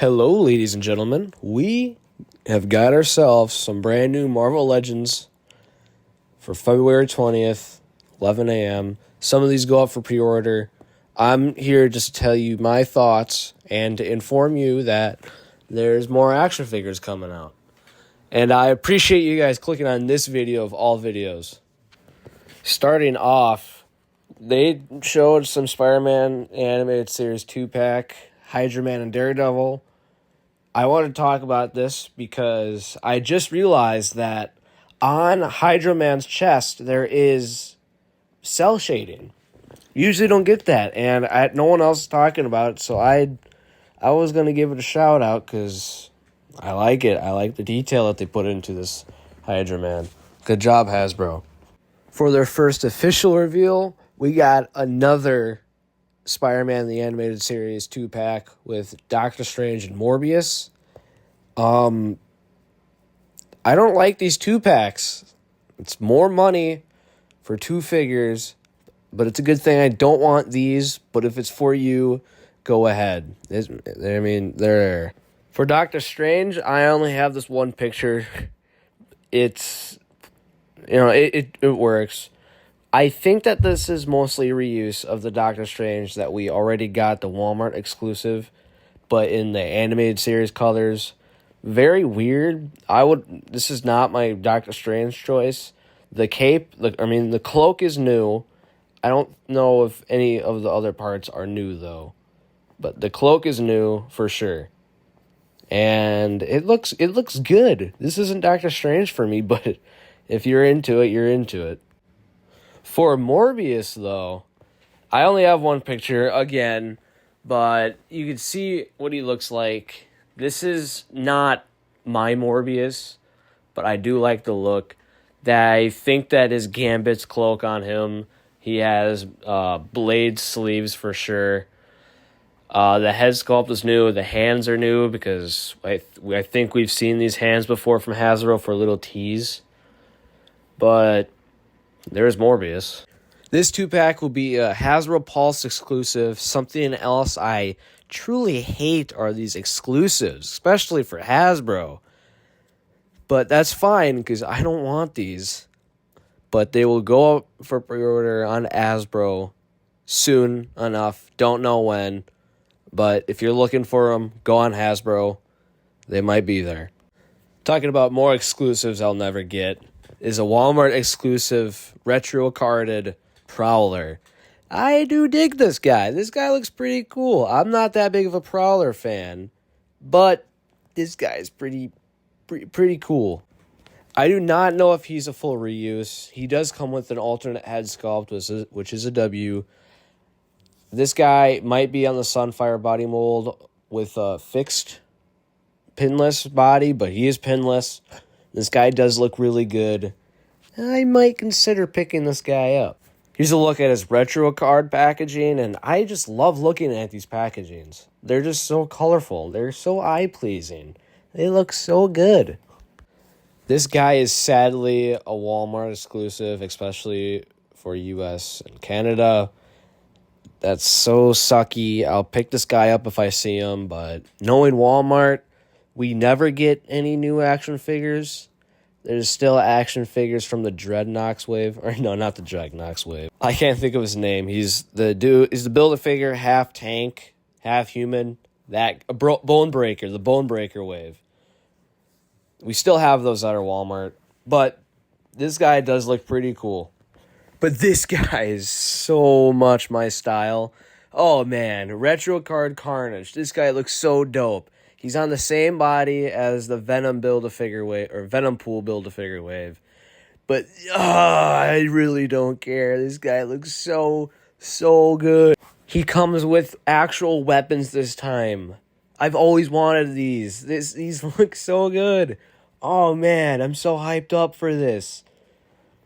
Hello, ladies and gentlemen. We have got ourselves some brand new Marvel Legends for February 20th, 11 a.m. Some of these go up for pre-order. I'm here just to tell you my thoughts and to inform you that there's more action figures coming out. And I appreciate you guys clicking on this video of all videos. Starting off, they showed some Spider-Man animated series 2-pack, Hydra Man and Daredevil. I want to talk about this because I just realized that on Hydra Man's chest there is cell shading. Usually don't get that, and no one else is talking about it, so I was going to give it a shout out because I like it. I like the detail that they put into this Hydra Man. Good job, Hasbro. For their first official reveal, we got another Spider-Man the Animated Series 2-pack with Doctor Strange and Morbius. I don't like these 2-packs. It's more money for 2 figures, but it's a good thing I don't want these, but if it's for you, go ahead. They're there. For Doctor Strange, I only have this one picture. It's, it works. I think that this is mostly a reuse of the Doctor Strange that we already got, the Walmart exclusive, but in the animated series colors. Very weird. This is not my Doctor Strange choice. The cape, the cloak is new. I don't know if any of the other parts are new though, but the cloak is new for sure. And it looks good. This isn't Doctor Strange for me, but if you're into it, you're into it. For Morbius, though, I only have one picture, again, but you can see what he looks like. This is not my Morbius, but I do like the look. I think that is Gambit's cloak on him. He has blade sleeves for sure. The head sculpt is new. The hands are new because I think we've seen these hands before from Hasbro for a little tease. But there's Morbius. This 2-pack will be a Hasbro Pulse exclusive. Something else I truly hate are these exclusives, especially for Hasbro. But that's fine because I don't want these. But they will go up for pre-order on Hasbro soon enough. Don't know when. But if you're looking for them, go on Hasbro. They might be there. Talking about more exclusives I'll never get is a Walmart exclusive retro carded Prowler. I do dig this guy. This guy looks pretty cool. I'm not that big of a Prowler fan, but this guy's pretty cool. I do not know if he's a full reuse. He does come with an alternate head sculpt, which is a W. This guy might be on the Sunfire body mold with a fixed pinless body, but he is pinless. This guy does look really good. I might consider picking this guy up. Here's a look at his retro card packaging, and I just love looking at these packagings. They're just so colorful. They're so eye-pleasing. They look so good. This guy is sadly a Walmart exclusive, especially for US and Canada. That's so sucky. I'll pick this guy up if I see him, but knowing Walmart, we never get any new action figures. There's still action figures from the Dreadnoks wave. Or no, not the Dreadnoks wave. I can't think of his name. He's the Build-A-Figure, half tank, half human. Bone Breaker, the Bone Breaker wave. We still have those at our Walmart. But this guy does look pretty cool. But this guy is so much my style. Oh man, Retro Card Carnage. This guy looks so dope. He's on the same body as the Venom Build-A-Figure wave, or Venom Pool Build-A-Figure wave. But I really don't care. This guy looks so good. He comes with actual weapons this time. I've always wanted these. These look so good. Oh man, I'm so hyped up for this.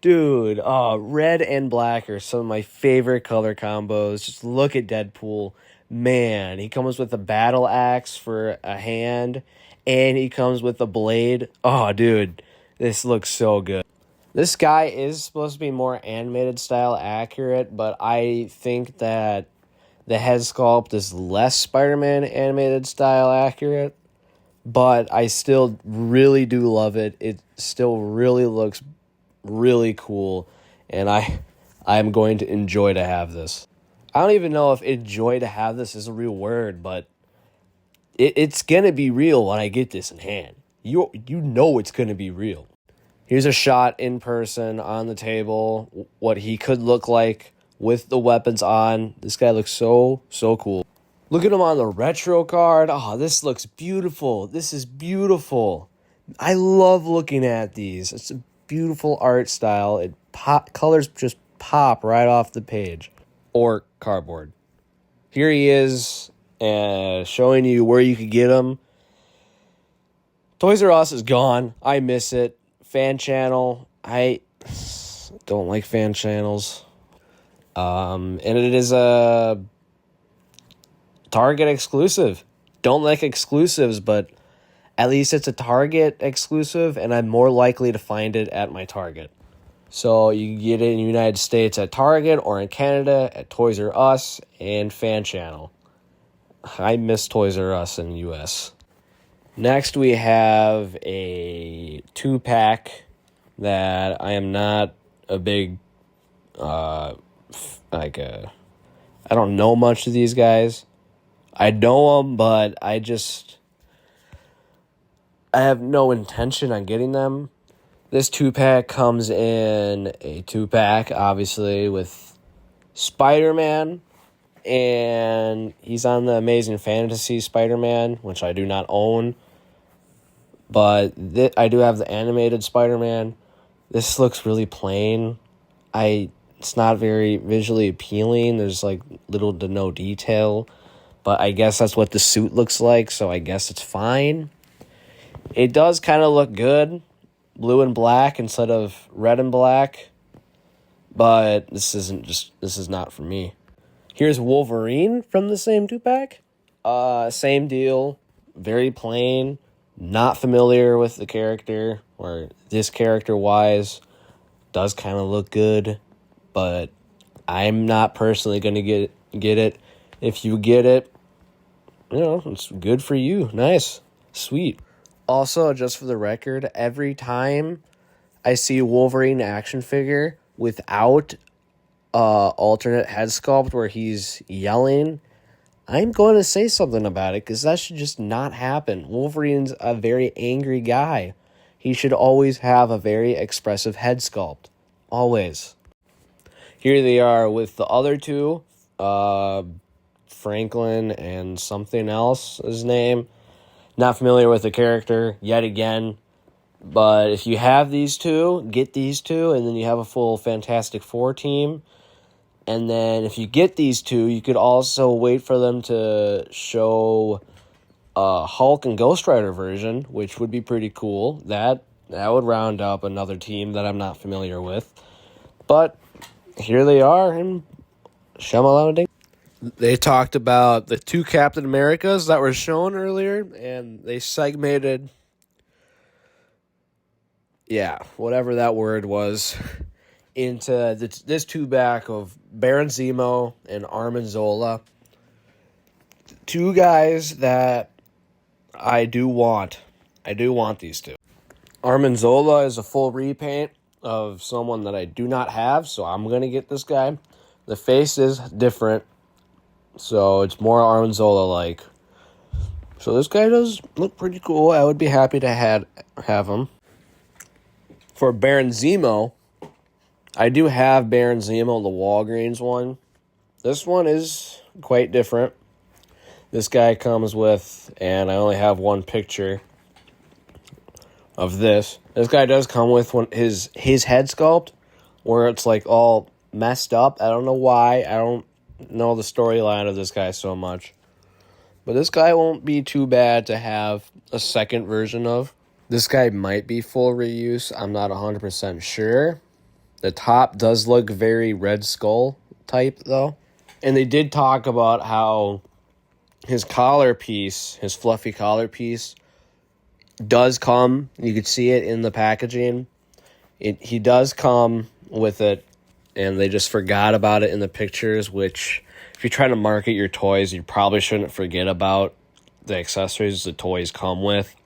Dude, red and black are some of my favorite color combos. Just look at Deadpool. Man, he comes with a battle axe for a hand, and he comes with a blade. Oh, dude, this looks so good. This guy is supposed to be more animated style accurate, but I think that the head sculpt is less Spider-Man animated style accurate, but I still really do love it. It still really looks really cool, and I'm going to enjoy to have this. I don't even know if enjoy to have this is a real word, but it's going to be real when I get this in hand. You know it's going to be real. Here's a shot in person on the table, what he could look like with the weapons on. This guy looks so cool. Look at him on the retro card. Oh, this looks beautiful. This is beautiful. I love looking at these. It's a beautiful art style. Colors just pop right off the page or cardboard. Here he is, showing you where you could get him. Toys R Us is gone. I miss it. Fan channel. I don't like fan channels. And it is a Target exclusive. Don't like exclusives, but at least it's a Target exclusive, and I'm more likely to find it at my Target. So you can get it in the United States at Target or in Canada at Toys R Us and Fan Channel. I miss Toys R Us in the U.S. Next, we have a 2-pack that I am not a big, I don't know much of these guys. I know them, but I have no intention on getting them. This 2-pack comes in a 2-pack, obviously, with Spider-Man, and he's on the Amazing Fantasy Spider-Man, which I do not own. But I do have the animated Spider-Man. This looks really plain. It's not very visually appealing. There's like little to no detail. But I guess that's what the suit looks like, so I guess it's fine. It does kind of look good. Blue and black instead of red and black. But this is not for me. Here's Wolverine from the same 2-pack. Same deal. Very plain. Not familiar with the character, or this character-wise does kind of look good, but I'm not personally going to get it. If you get it, it's good for you. Nice. Sweet. Also, just for the record, every time I see a Wolverine action figure without alternate head sculpt where he's yelling, I'm going to say something about it, because that should just not happen. Wolverine's a very angry guy. He should always have a very expressive head sculpt. Always. Here they are with the other two. Franklin and something else, his name. Not familiar with the character yet again. But if you have these two, get these two, and then you have a full Fantastic Four team. And then if you get these two, you could also wait for them to show a Hulk and Ghost Rider version, which would be pretty cool. That would round up another team that I'm not familiar with. But here they are, and Shyamalan. They talked about the 2 Captain Americas that were shown earlier, and they segmented, whatever that word was, into this 2-pack of Baron Zemo and Armin Zola. 2 guys that I do want. I do want these 2. Armin Zola is a full repaint of someone that I do not have, so I'm going to get this guy. The face is different, so it's more Armin Zola-like. So this guy does look pretty cool. I would be happy to have him. For Baron Zemo, I do have Baron Zemo, the Walgreens one. This one is quite different. This guy comes with, and I only have one picture of this. This guy does come with his head sculpt, where it's like all messed up. I don't know why. I don't know the storyline of this guy so much. But this guy won't be too bad to have a second version of. This guy might be full reuse. I'm not 100% sure. The top does look very Red Skull type, though. And they did talk about how his collar piece, his fluffy collar piece, does come. You could see it in the packaging. He does come with it, and they just forgot about it in the pictures, which if you're trying to market your toys, you probably shouldn't forget about the accessories the toys come with.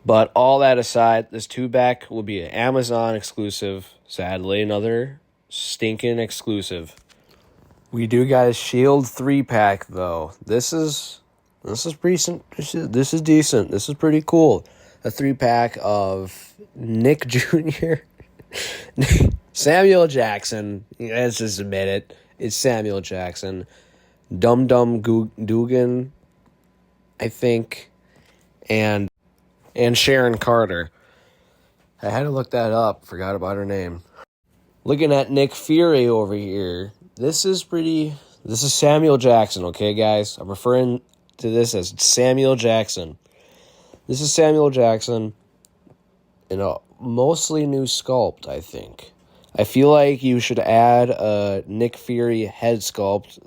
But all that aside, this 2-pack will be an Amazon exclusive. Sadly, another stinking exclusive. We do got a Shield 3-pack though. This is recent. This is decent. This is pretty cool. A 3-pack of Nick Jr. Samuel Jackson. Let's just admit it. It's Samuel Jackson. Dum Dum Dugan, I think, and Sharon Carter. I had to look that up. Forgot about her name. Looking at Nick Fury over here. This is Samuel Jackson, okay, guys? I'm referring to this as Samuel Jackson. This is Samuel Jackson in a mostly new sculpt, I think. I feel like you should add a Nick Fury head sculpt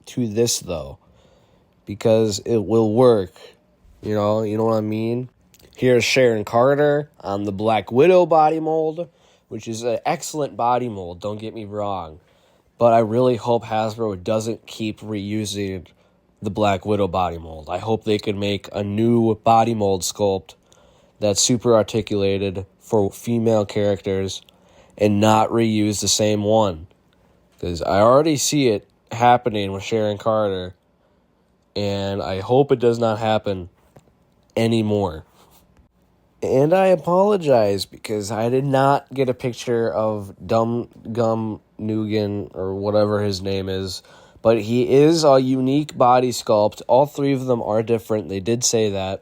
to this, though, because it will work. You know what I mean? Here's Sharon Carter on the Black Widow body mold, which is an excellent body mold, don't get me wrong. But I really hope Hasbro doesn't keep reusing the Black Widow body mold. I hope they can make a new body mold sculpt that's super articulated for female characters and not reuse the same one. Because I already see it happening with Sharon Carter, and I hope it does not happen anymore. And I apologize because I did not get a picture of Dum Gum Nugan or whatever his name is. But he is a unique body sculpt. All three of them are different. They did say that.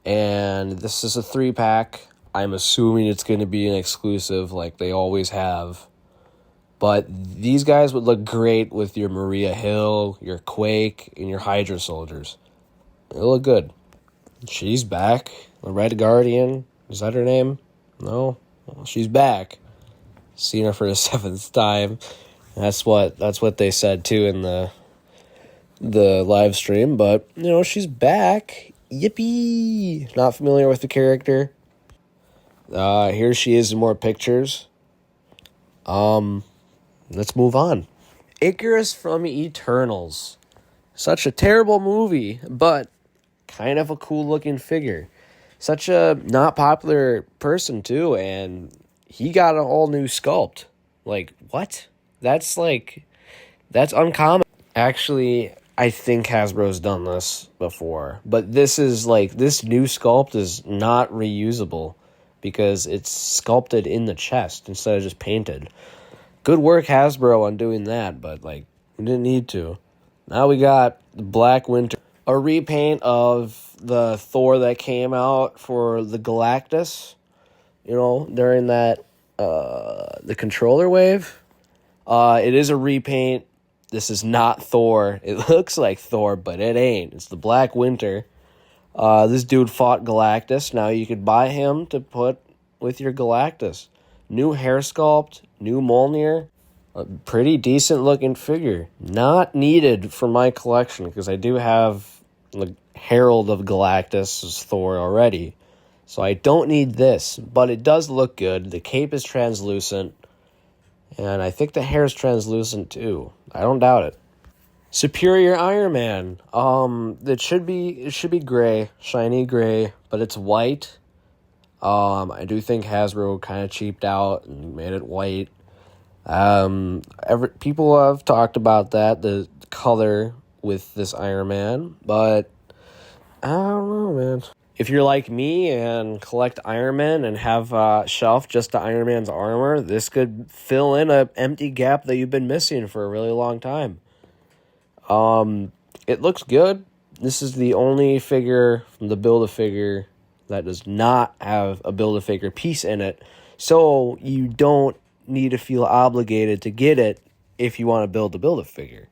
And this is a 3-pack. I'm assuming it's going to be an exclusive like they always have. But these guys would look great with your Maria Hill, your Quake, and your Hydra soldiers. They look good. She's back. The Red Guardian. Is that her name? No? Well, she's back. Seen her for the 7th time. That's what they said too in the live stream. But, she's back. Yippee! Not familiar with the character. Here she is in more pictures. Let's move on. Icarus from Eternals. Such a terrible movie, but kind of a cool looking figure. Such a not popular person too, and he got an all new sculpt. Like, what? That's uncommon. Actually, I think Hasbro's done this before, but this new sculpt is not reusable because it's sculpted in the chest instead of just painted. Good work, Hasbro, on doing that, but we didn't need to. Now we got Black Winter. A repaint of the Thor that came out for the Galactus, during that, the controller wave. It is a repaint. This is not Thor. It looks like Thor, but it ain't. It's the Black Winter. This dude fought Galactus. Now you could buy him to put with your Galactus. New hair sculpt, new Mjolnir. A pretty decent looking figure. Not needed for my collection because I do have the Herald of Galactus as Thor already. So I don't need this, but it does look good. The cape is translucent, and I think the hair is translucent too. I don't doubt it. Superior Iron Man. It should be gray, shiny gray, but it's white. I do think Hasbro kind of cheaped out and made it white. People have talked about that, the color with this Iron Man, but I don't know, man. If you're like me and collect Iron Man and have a shelf just to Iron Man's armor, this could fill in an empty gap that you've been missing for a really long time. It looks good. This is the only figure from the Build-A-Figure that does not have a Build-A-Figure piece in it, so you don't need to feel obligated to get it if you want to Build-A-Figure.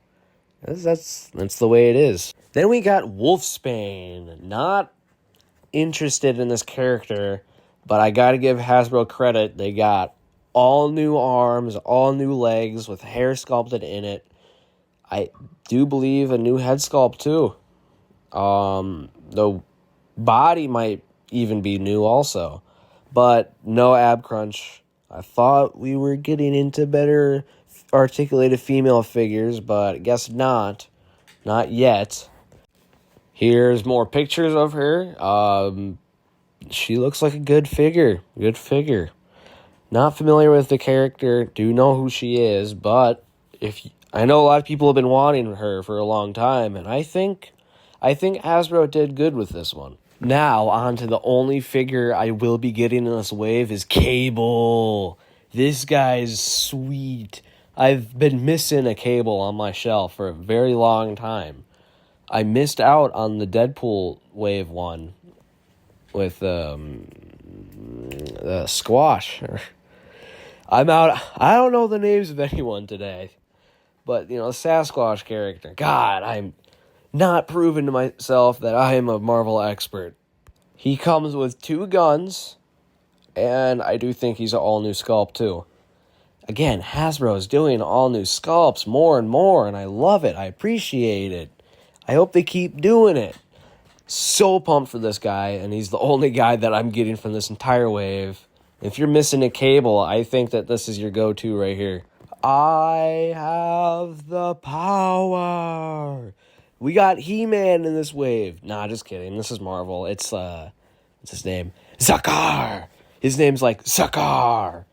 That's the way it is. Then we got Wolfsbane. Not interested in this character, but I gotta give Hasbro credit. They got all new arms, all new legs with hair sculpted in it. I do believe a new head sculpt too. The body might even be new also, but no ab crunch. I thought we were getting into better articulated female figures, but I guess not. Not yet. Here's more pictures of her. She looks like a good figure. Good figure. Not familiar with the character. Do know who she is, but I know a lot of people have been wanting her for a long time, and I think Hasbro did good with this one. Now, on to the only figure I will be getting in this wave is Cable. This guy's sweet. I've been missing a Cable on my shelf for a very long time. I missed out on the Deadpool wave one with Squash. I'm out. I don't know the names of anyone today. But, the Sasquatch character. God, I'm not proving to myself that I am a Marvel expert. He comes with 2 guns, and I do think he's an all-new sculpt, too. Again, Hasbro is doing all-new sculpts more and more, and I love it. I appreciate it. I hope they keep doing it. So pumped for this guy, and he's the only guy that I'm getting from this entire wave. If you're missing a Cable, I think that this is your go-to right here. I have the power. We got He-Man in this wave. Nah, just kidding. This is Marvel. It's, what's his name? Zakar. His name's like Zakar.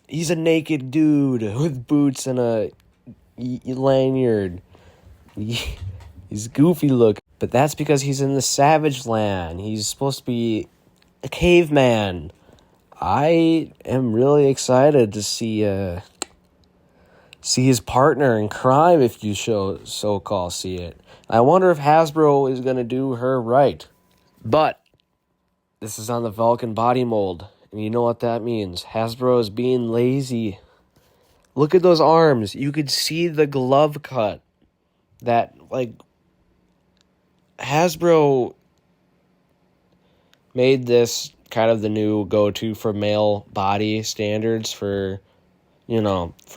He's a naked dude with boots and a lanyard. He's goofy look. But that's because he's in the Savage Land. He's supposed to be a caveman. I am really excited to see his partner in crime, if you so-called see it. I wonder if Hasbro is going to do her right. But this is on the Vulcan body mold, and you know what that means. Hasbro is being lazy. Look at those arms. You could see the glove cut. That, Hasbro made this kind of the new go-to for male body standards for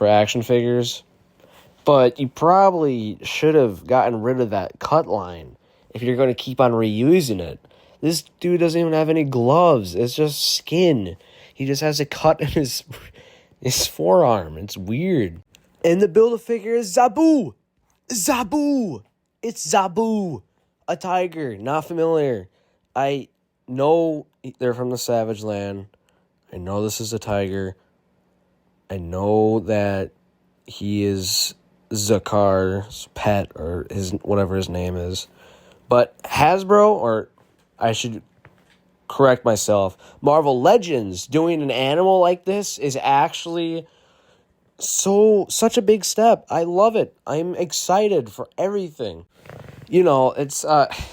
action figures. But you probably should have gotten rid of that cut line if you're going to keep on reusing it. This dude doesn't even have any gloves. It's just skin. He just has a cut in his forearm. It's weird. And the Build-A-Figure is Zabu. Zabu. It's Zabu. A tiger. Not familiar. I know they're from the Savage Land. I know this is a tiger. I know that he is Zakar's pet, or whatever his name is. But Hasbro, or I should correct myself, Marvel Legends doing an animal like this is actually such a big step. I love it. I'm excited for everything. It's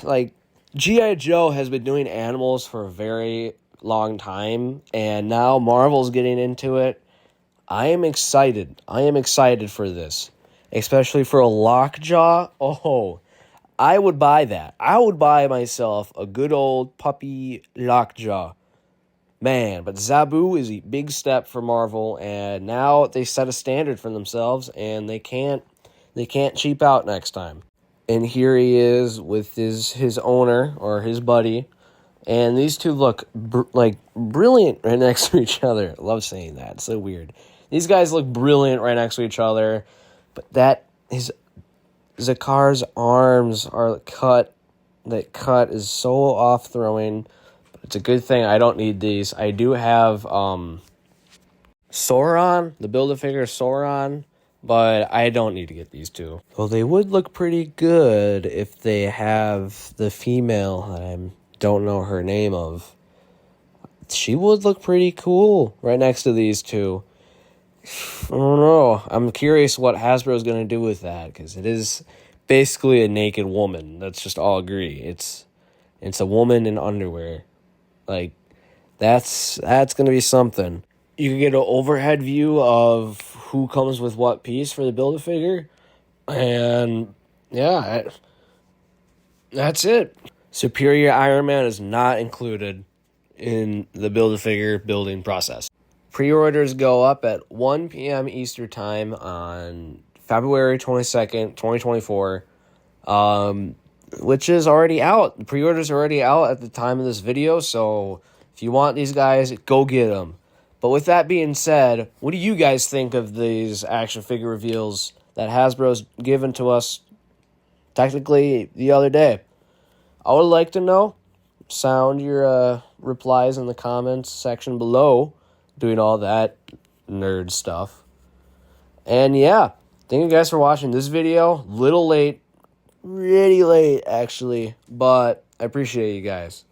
like G.I. Joe has been doing animals for a very long time, and now Marvel's getting into it. I am excited. I am excited for this, especially for a Lockjaw. Oh, I would buy that. I would buy myself a good old puppy Lockjaw. Man, but Zabu is a big step for Marvel, and now they set a standard for themselves, and they can't cheap out next time. And here he is with his owner, or his buddy, and these two look brilliant right next to each other. I love saying that. It's so weird. These guys look brilliant right next to each other, but Zakar's arms are cut. That cut is so off-throwing. But it's a good thing I don't need these. I do have Sauron, the Build-A-Figure Sauron, but I don't need to get these two. Well, they would look pretty good if they have the female that I don't know her name of. She would look pretty cool right next to these two. I don't know. I'm curious what Hasbro is going to do with that, because it is basically a naked woman. Let's just all agree. It's a woman in underwear. That's going to be something. You can get an overhead view of who comes with what piece for the Build-A-Figure. And, yeah, that's it. Superior Iron Man is not included in the Build-A-Figure building process. Pre-orders go up at 1 p.m. Eastern Time on February 22nd, 2024, which is already out. The pre-orders are already out at the time of this video, so if you want these guys, go get them. But with that being said, what do you guys think of these action figure reveals that Hasbro's given to us technically the other day? I would like to know. Sound your replies in the comments section below, doing all that nerd stuff. And yeah, thank you guys for watching this video. Little late, really late actually, but I appreciate you guys.